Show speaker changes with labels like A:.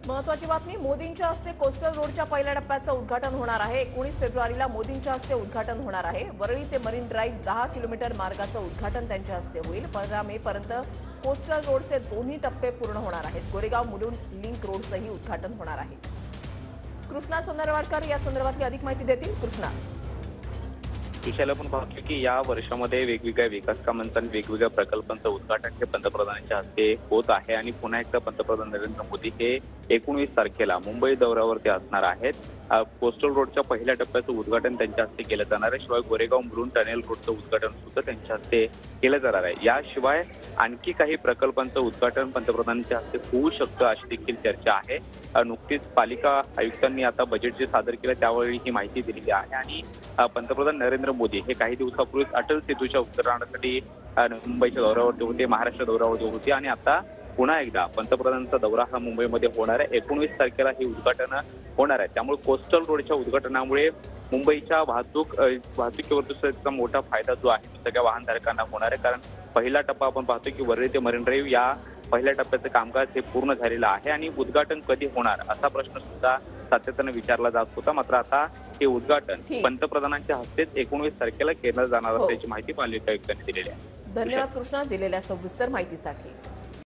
A: महत्वाची बातमी, मोदींच्या हस्ते कोस्टल रोडच्या पहिल्या टप्प्याचं उद्घाटन होणार आहे। 19 फेब्रुवारीला मोदींच्या हस्ते उद्घाटन होणार आहे। वरळी ते मरीन ड्राईव्ह 10 किलोमीटर मार्गाचं उद्घाटन त्यांच्या हस्ते होईल। 15 मे पर्यंत कोस्टल रोडचे दोन्ही टप्पे पूर्ण होणार आहेत। गोरेगाव मुलुंड लिंक रोडचंही उद्घाटन होणार आहे। कृष्णा सोनरवाडकर या संदर्भातली अधिक माहिती देतील। कृष्णा,
B: विषयाला पण पाहतो की या वर्षामध्ये वेगवेगळ्या विकास कामांचं आणि वेगवेगळ्या प्रकल्पांचं उद्घाटन हे पंतप्रधानांच्या हस्ते होत आहे आणि पुन्हा एकदा पंतप्रधान नरेंद्र मोदी हे 19 तारखेला मुंबई दौऱ्यावरती असणार आहेत। कोस्टल रोडच्या पहिल्या टप्प्याचं उद्घाटन त्यांच्या हस्ते केलं जाणार आहे। शिवाय गोरेगाव मुलुंड टनेल रोडचं उद्घाटन सुद्धा त्यांच्या हस्ते केलं जाणार आहे। याशिवाय आणखी काही प्रकल्पांचं उद्घाटन पंतप्रधानांच्या हस्ते होऊ शकतं अशी देखील चर्चा आहे। नुकतीच पालिका आयुक्तांनी आता बजेट जे सादर केलं त्यावेळी ही माहिती दिलेली आहे आणि पंतप्रधान नरेंद्र मोदी हे काही दिवसापूर्वीच अटल सेतूच्या उद्घाटनासाठी मुंबईच्या दौऱ्यावरती होते, महाराष्ट्र दौऱ्यावरती होते आणि आता पुन्हा एकदा पंतप्रधानांचा दौरा हा मुंबईमध्ये होणार आहे। 19 तारखेला हे उद्घाटन होणार आहे। त्यामुळे कोस्टल रोडच्या उद्घाटनामुळे मुंबईच्या वाहतुकीवर त्याचा मोठा फायदा जो आहे तो सगळ्या वाहनधारकांना होणार आहे। कारण पहिला टप्पा आपण पाहतो की वरळी ते मरीन ड्राईव्ह या पहिल्या टप्प्याचं कामकाज हे पूर्ण झालेलं आहे आणि उद्घाटन कधी होणार असा प्रश्न सुद्धा सातत्याने विचारला जात होता। मात्र आता हे उद्घाटन पंतप्रधानांच्या हस्तेच 19 तारखेला केलं जाणार असल्याची माहिती पालिका आयुक्तांनी दिलेली आहे।
A: धन्यवाद कृष्णा, दिलेल्या सविस्तर माहितीसाठी।